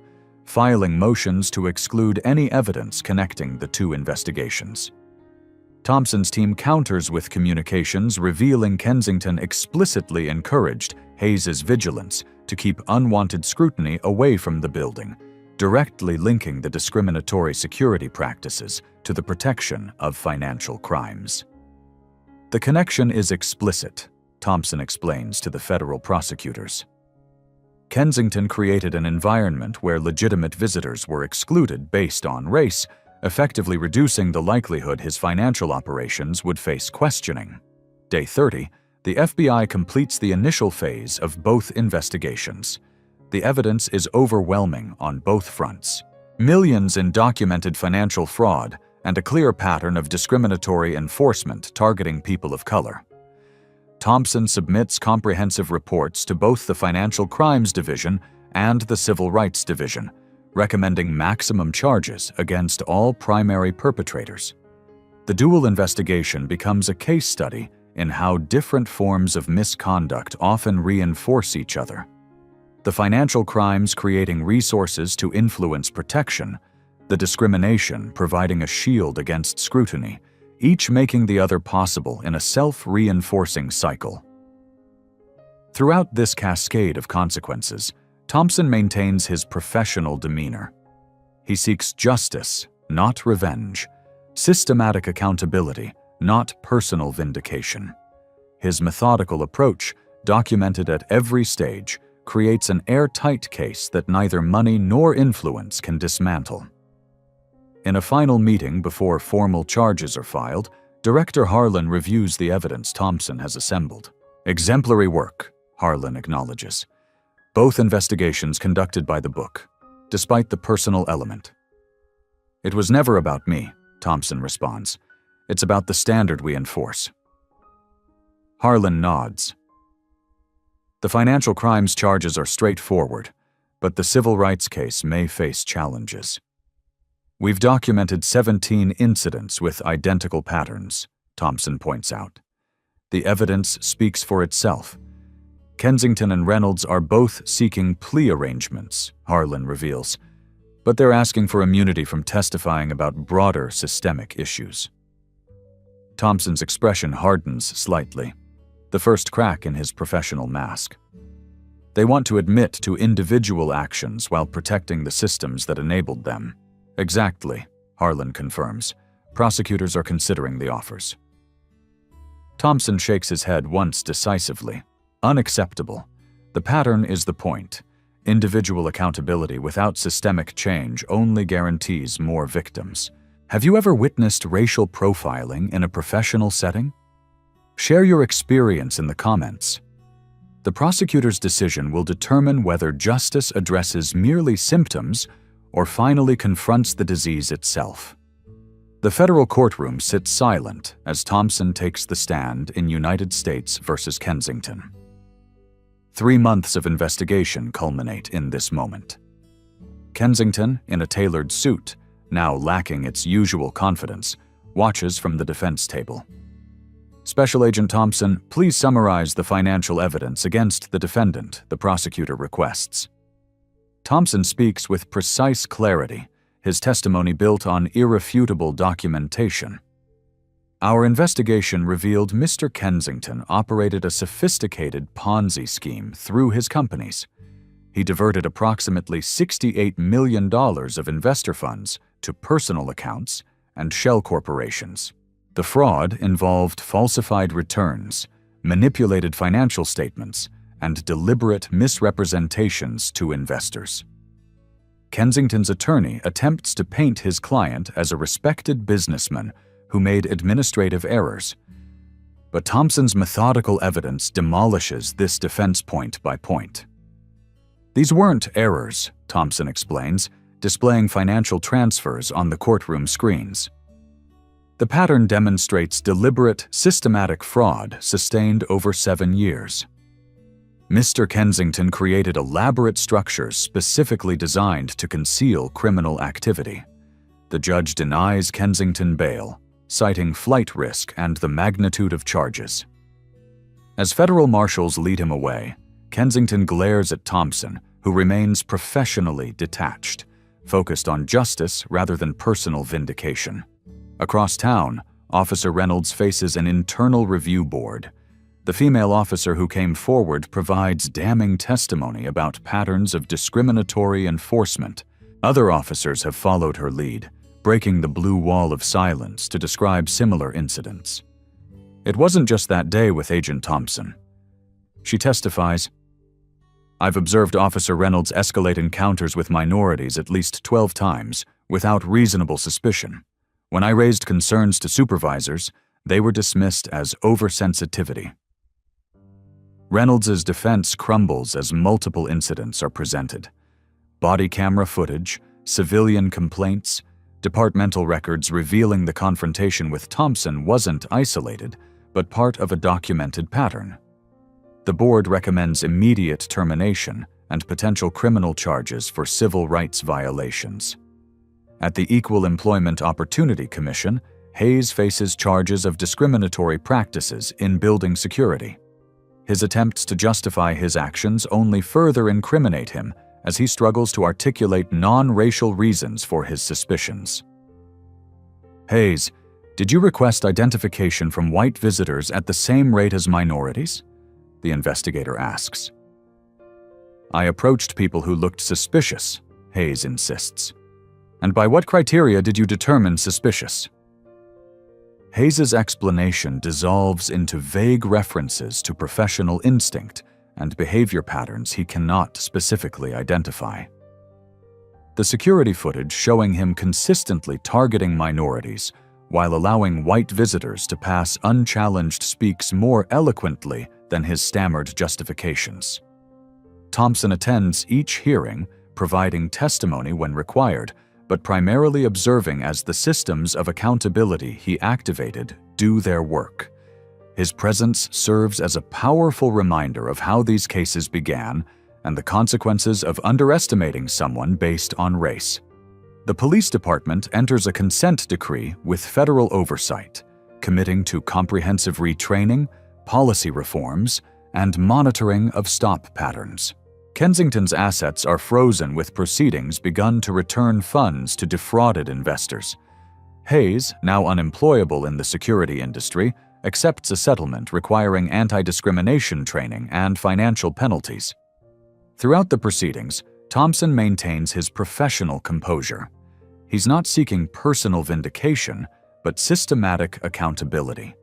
filing motions to exclude any evidence connecting the two investigations. Thompson's team counters with communications revealing Kensington explicitly encouraged Hayes's vigilance to keep unwanted scrutiny away from the building, directly linking the discriminatory security practices to the protection of financial crimes. "The connection is explicit," Thompson explains to the federal prosecutors. Kensington created an environment where legitimate visitors were excluded based on race, effectively reducing the likelihood his financial operations would face questioning. Day 30, the FBI completes the initial phase of both investigations. The evidence is overwhelming on both fronts. Millions in documented financial fraud and a clear pattern of discriminatory enforcement targeting people of color. Thompson submits comprehensive reports to both the Financial Crimes Division and the Civil Rights Division, recommending maximum charges against all primary perpetrators. The dual investigation becomes a case study in how different forms of misconduct often reinforce each other. The financial crimes creating resources to influence protection, the discrimination providing a shield against scrutiny, each making the other possible in a self-reinforcing cycle. Throughout this cascade of consequences, Thompson maintains his professional demeanor. He seeks justice, not revenge, systematic accountability, not personal vindication. His methodical approach, documented at every stage, creates an airtight case that neither money nor influence can dismantle. In a final meeting before formal charges are filed, Director Harlan reviews the evidence Thompson has assembled. "Exemplary work," Harlan acknowledges. "Both investigations conducted by the book, despite the personal element." "It was never about me," Thompson responds. "It's about the standard we enforce." Harlan nods. The financial crimes charges are straightforward, but the civil rights case may face challenges. "We've documented 17 incidents with identical patterns," Thompson points out. "The evidence speaks for itself. Kensington and Reynolds are both seeking plea arrangements," Harlan reveals, "but they're asking for immunity from testifying about broader systemic issues." Thompson's expression hardens slightly, the first crack in his professional mask. "They want to admit to individual actions while protecting the systems that enabled them." "Exactly," Harlan confirms. "Prosecutors are considering the offers." Thompson shakes his head once decisively. "Unacceptable. The pattern is the point. Individual accountability without systemic change only guarantees more victims. Have you ever witnessed racial profiling in a professional setting? Share your experience in the comments. The prosecutor's decision will determine whether justice addresses merely symptoms or finally confronts the disease itself." The federal courtroom sits silent as Thompson takes the stand in United States versus Kensington. 3 months of investigation culminate in this moment. Kensington, in a tailored suit, now lacking its usual confidence, watches from the defense table. "Special Agent Thompson, please summarize the financial evidence against the defendant," the prosecutor requests. Thompson speaks with precise clarity, his testimony built on irrefutable documentation. "Our investigation revealed Mr. Kensington operated a sophisticated Ponzi scheme through his companies. He diverted approximately $68 million of investor funds to personal accounts and shell corporations. The fraud involved falsified returns, manipulated financial statements, and deliberate misrepresentations to investors." Kensington's attorney attempts to paint his client as a respected businessman who made administrative errors. But Thompson's methodical evidence demolishes this defense point by point. These weren't errors, Thompson explains, displaying financial transfers on the courtroom screens. The pattern demonstrates deliberate, systematic fraud sustained over 7 years. Mr. Kensington created elaborate structures specifically designed to conceal criminal activity. The judge denies Kensington bail, citing flight risk and the magnitude of charges. As federal marshals lead him away, Kensington glares at Thompson, who remains professionally detached, focused on justice rather than personal vindication. Across town, Officer Reynolds faces an internal review board. The female officer who came forward provides damning testimony about patterns of discriminatory enforcement. Other officers have followed her lead, breaking the blue wall of silence to describe similar incidents. It wasn't just that day with Agent Thompson. She testifies, "I've observed Officer Reynolds escalate encounters with minorities at least 12 times without reasonable suspicion. When I raised concerns to supervisors, they were dismissed as oversensitivity." Reynolds' defense crumbles as multiple incidents are presented. Body camera footage, civilian complaints, departmental records revealing the confrontation with Thompson wasn't isolated, but part of a documented pattern. The board recommends immediate termination and potential criminal charges for civil rights violations. At the Equal Employment Opportunity Commission, Hayes faces charges of discriminatory practices in building security. His attempts to justify his actions only further incriminate him as he struggles to articulate non-racial reasons for his suspicions. "Hayes, did you request identification from white visitors at the same rate as minorities?" the investigator asks. "I approached people who looked suspicious," Hayes insists. "And by what criteria did you determine suspicious?" Hayes' explanation dissolves into vague references to professional instinct and behavior patterns he cannot specifically identify. The security footage showing him consistently targeting minorities while allowing white visitors to pass unchallenged speaks more eloquently than his stammered justifications. Thompson attends each hearing, providing testimony when required, but primarily observing as the systems of accountability he activated do their work. His presence serves as a powerful reminder of how these cases began and the consequences of underestimating someone based on race. The police department enters a consent decree with federal oversight, committing to comprehensive retraining, policy reforms, and monitoring of stop patterns. Kensington's assets are frozen with proceedings begun to return funds to defrauded investors. Hayes, now unemployable in the security industry, accepts a settlement requiring anti-discrimination training and financial penalties. Throughout the proceedings, Thompson maintains his professional composure. He's not seeking personal vindication, but systematic accountability.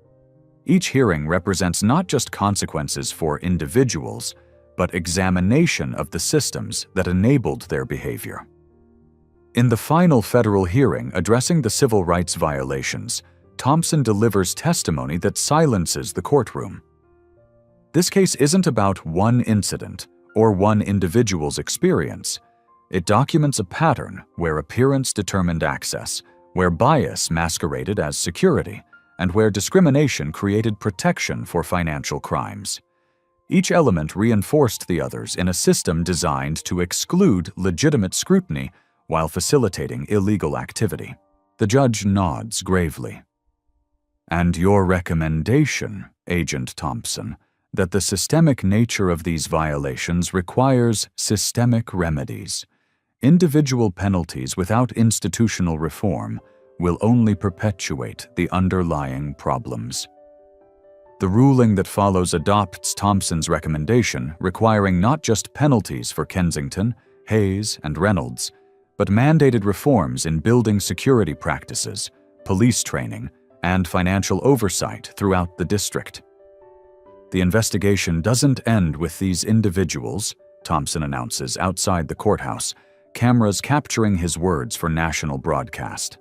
Each hearing represents not just consequences for individuals, but examination of the systems that enabled their behavior. In the final federal hearing addressing the civil rights violations, Thompson delivers testimony that silences the courtroom. This case isn't about one incident or one individual's experience. It documents a pattern where appearance determined access, where bias masqueraded as security, and where discrimination created protection for financial crimes. Each element reinforced the others in a system designed to exclude legitimate scrutiny while facilitating illegal activity. The judge nods gravely. "And your recommendation, Agent Thompson, that the systemic nature of these violations requires systemic remedies. Individual penalties without institutional reform will only perpetuate the underlying problems." The ruling that follows adopts Thompson's recommendation, requiring not just penalties for Kensington, Hayes, and Reynolds, but mandated reforms in building security practices, police training, and financial oversight throughout the district. The investigation doesn't end with these individuals, Thompson announces outside the courthouse, cameras capturing his words for national broadcast.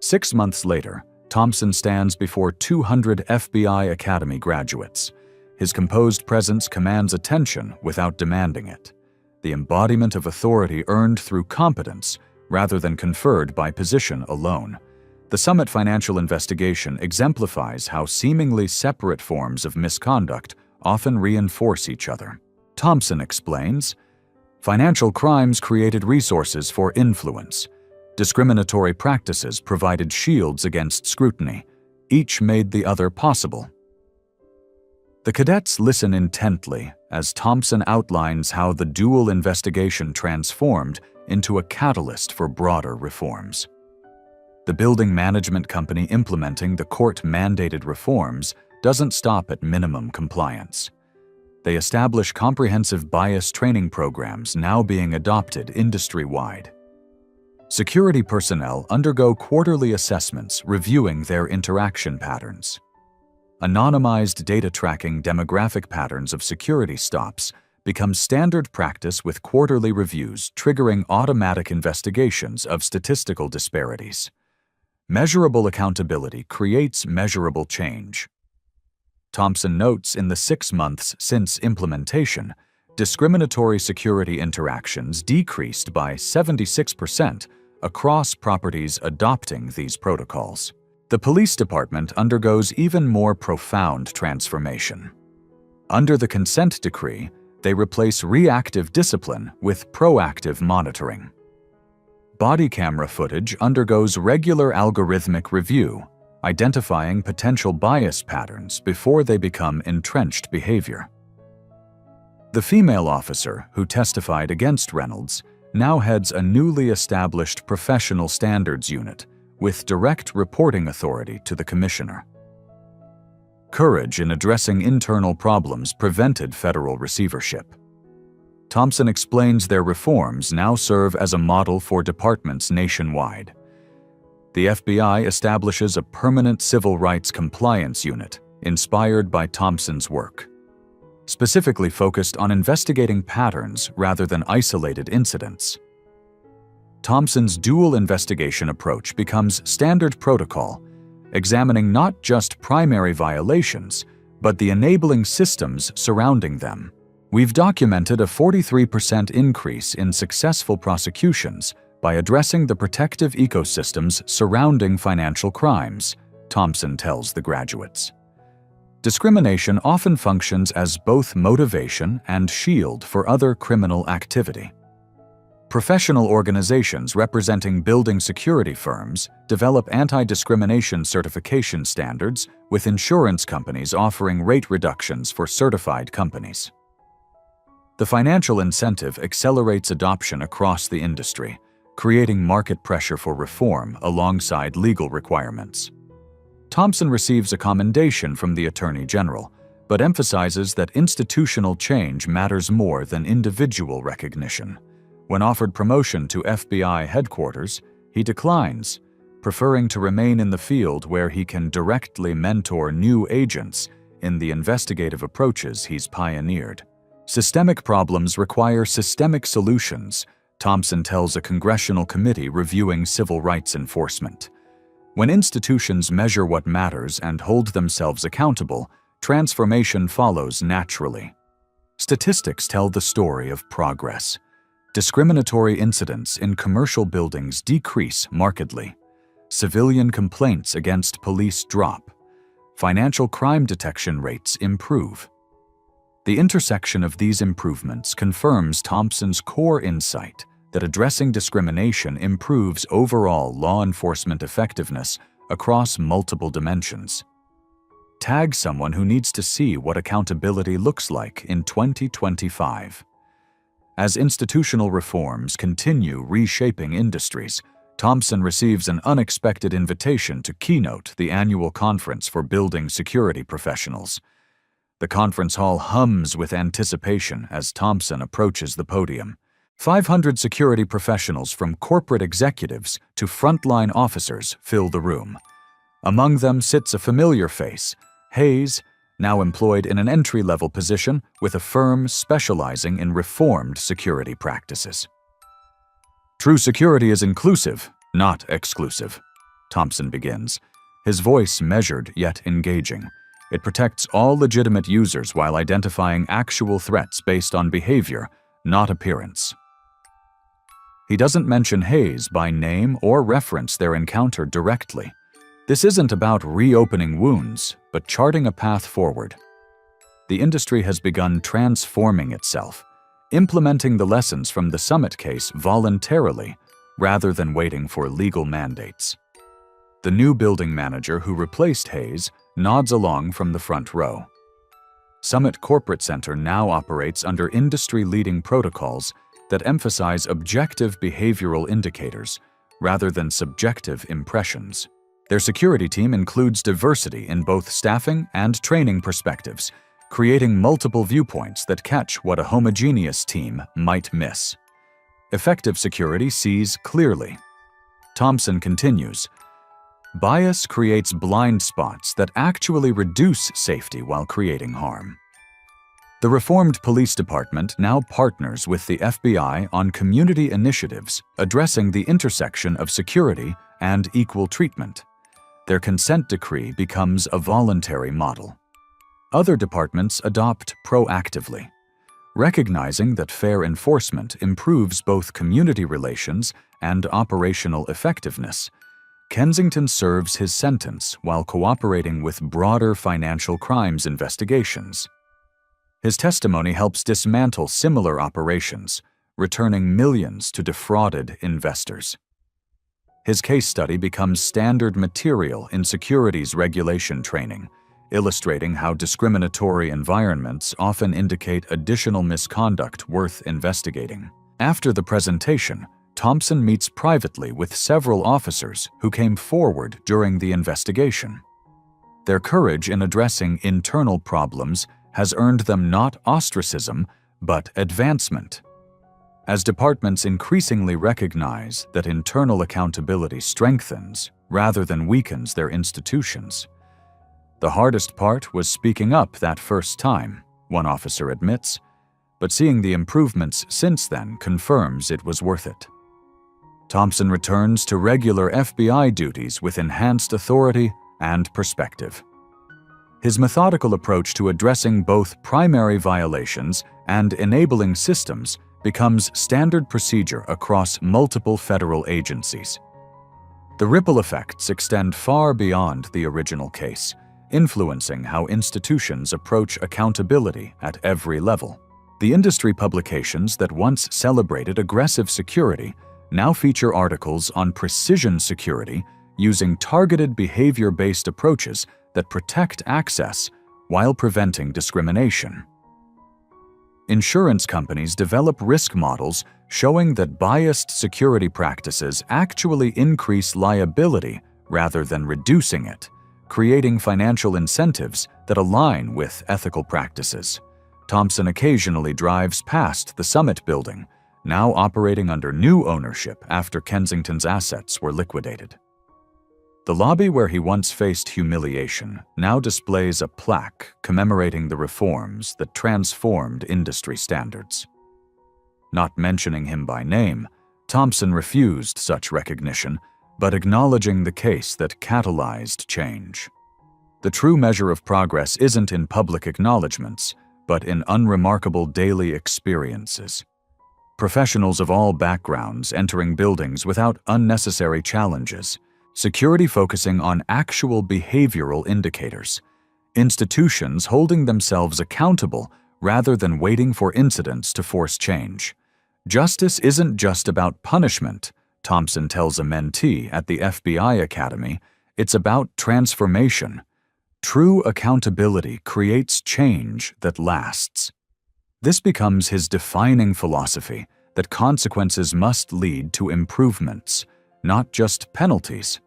6 months later, Thompson stands before 200 FBI Academy graduates. His composed presence commands attention without demanding it. the embodiment of authority earned through competence rather than conferred by position alone. The Summit financial investigation exemplifies how seemingly separate forms of misconduct often reinforce each other. Thompson explains, "Financial crimes created resources for influence. Discriminatory practices provided shields against scrutiny. Each made the other possible." The cadets listen intently as Thompson outlines how the dual investigation transformed into a catalyst for broader reforms. The building management company implementing the court-mandated reforms doesn't stop at minimum compliance. They establish comprehensive bias training programs now being adopted industry-wide. Security personnel undergo quarterly assessments reviewing their interaction patterns. Anonymized data tracking demographic patterns of security stops becomes standard practice with quarterly reviews triggering automatic investigations of statistical disparities. Measurable accountability creates measurable change. Thompson notes in the 6 months since implementation, discriminatory security interactions decreased by 76% across properties adopting these protocols. The police department undergoes even more profound transformation. Under the consent decree, they replace reactive discipline with proactive monitoring. Body camera footage undergoes regular algorithmic review, identifying potential bias patterns before they become entrenched behavior. The female officer who testified against Reynolds now heads a newly established professional standards unit with direct reporting authority to the commissioner. Courage in addressing internal problems prevented federal receivership. Thompson explains their reforms now serve as a model for departments nationwide. The FBI establishes a permanent civil rights compliance unit inspired by Thompson's work, specifically focused on investigating patterns rather than isolated incidents. Thompson's dual investigation approach becomes standard protocol, examining not just primary violations, but the enabling systems surrounding them. "We've documented a 43% increase in successful prosecutions by addressing the protective ecosystems surrounding financial crimes," Thompson tells the graduates. Discrimination often functions as both motivation and shield for other criminal activity. Professional organizations representing building security firms develop anti-discrimination certification standards, with insurance companies offering rate reductions for certified companies. The financial incentive accelerates adoption across the industry, creating market pressure for reform alongside legal requirements. Thompson receives a commendation from the Attorney General, but emphasizes that institutional change matters more than individual recognition. When offered promotion to FBI headquarters, he declines, preferring to remain in the field where he can directly mentor new agents in the investigative approaches he's pioneered. Systemic problems require systemic solutions, Thompson tells a congressional committee reviewing civil rights enforcement. When institutions measure what matters and hold themselves accountable, transformation follows naturally. Statistics tell the story of progress. Discriminatory incidents in commercial buildings decrease markedly. Civilian complaints against police drop. Financial crime detection rates improve. The intersection of these improvements confirms Thompson's core insight that addressing discrimination improves overall law enforcement effectiveness across multiple dimensions. Tag someone who needs to see what accountability looks like in 2025. As institutional reforms continue reshaping industries, Thompson receives an unexpected invitation to keynote the annual conference for building security professionals. The conference hall hums with anticipation as Thompson approaches the podium. 500 security professionals from corporate executives to frontline officers fill the room. Among them sits a familiar face, Hayes, now employed in an entry-level position with a firm specializing in reformed security practices. "True security is inclusive, not exclusive," Thompson begins, his voice measured yet engaging. It protects all legitimate users while identifying actual threats based on behavior, not appearance. He doesn't mention Hayes by name or reference their encounter directly. This isn't about reopening wounds, but charting a path forward. The industry has begun transforming itself, implementing the lessons from the Summit case voluntarily rather than waiting for legal mandates. The new building manager who replaced Hayes nods along from the front row. Summit Corporate Center now operates under industry-leading protocols that emphasize objective behavioral indicators rather than subjective impressions. Their security team includes diversity in both staffing and training perspectives, creating multiple viewpoints that catch what a homogeneous team might miss. Effective security sees clearly. Thompson continues, "Bias creates blind spots that actually reduce safety while creating harm." The reformed police department now partners with the FBI on community initiatives addressing the intersection of security and equal treatment. Their consent decree becomes a voluntary model. Other departments adopt proactively, recognizing that fair enforcement improves both community relations and operational effectiveness. Kensington serves his sentence while cooperating with broader financial crimes investigations. His testimony helps dismantle similar operations, returning millions to defrauded investors. His case study becomes standard material in securities regulation training, illustrating how discriminatory environments often indicate additional misconduct worth investigating. After the presentation, Thompson meets privately with several officers who came forward during the investigation. Their courage in addressing internal problems has earned them not ostracism, but advancement. As departments increasingly recognize that internal accountability strengthens rather than weakens their institutions. The hardest part was speaking up that first time, one officer admits, but seeing the improvements since then confirms it was worth it. Thompson returns to regular FBI duties with enhanced authority and perspective. His methodical approach to addressing both primary violations and enabling systems becomes standard procedure across multiple federal agencies. The ripple effects extend far beyond the original case, influencing how institutions approach accountability at every level. The industry publications that once celebrated aggressive security now feature articles on precision security using targeted behavior-based approaches that protect access while preventing discrimination. Insurance companies develop risk models showing that biased security practices actually increase liability rather than reducing it, creating financial incentives that align with ethical practices. Thompson occasionally drives past the Summit building, now operating under new ownership after Kensington's assets were liquidated. The lobby where he once faced humiliation now displays a plaque commemorating the reforms that transformed industry standards. Not mentioning him by name, Thompson refused such recognition, but acknowledging the case that catalyzed change. The true measure of progress isn't in public acknowledgments, but in unremarkable daily experiences. Professionals of all backgrounds entering buildings without unnecessary challenges, security focusing on actual behavioral indicators, institutions holding themselves accountable rather than waiting for incidents to force change. Justice isn't just about punishment, Thompson tells a mentee at the FBI Academy, it's about transformation. True accountability creates change that lasts. This becomes his defining philosophy that consequences must lead to improvements, not just penalties.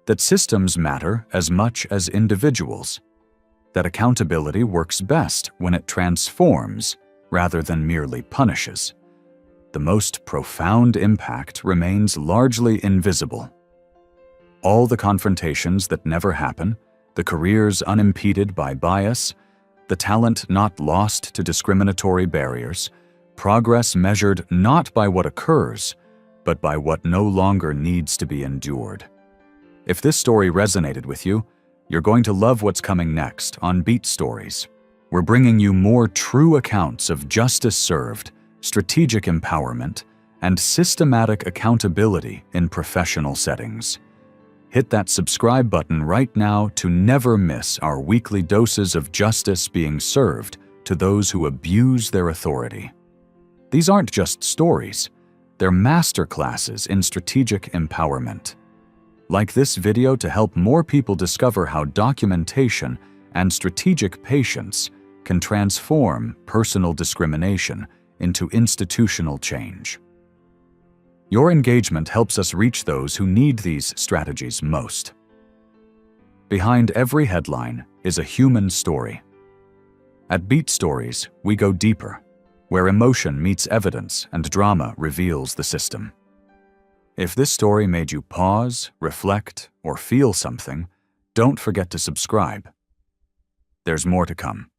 That systems matter as much as individuals. That accountability works best when it transforms rather than merely punishes. The most profound impact remains largely invisible. All the confrontations that never happen, the careers unimpeded by bias, the talent not lost to discriminatory barriers, progress measured not by what occurs, but by what no longer needs to be endured. If this story resonated with you, you're going to love what's coming next on Beat Stories. We're bringing you more true accounts of justice served strategic empowerment, and systematic accountability in professional settings. Hit that subscribe button right now to never miss our weekly doses of justice being served to those who abuse their authority. These aren't just stories, they're masterclasses in strategic empowerment. Like this video to help more people discover how documentation and strategic patience can transform personal discrimination into institutional change. Your engagement helps us reach those who need these strategies most. Behind every headline is a human story. At Beat Stories, we go deeper, where emotion meets evidence and drama reveals the system. If this story made you pause, reflect, or feel something, don't forget to subscribe. There's more to come.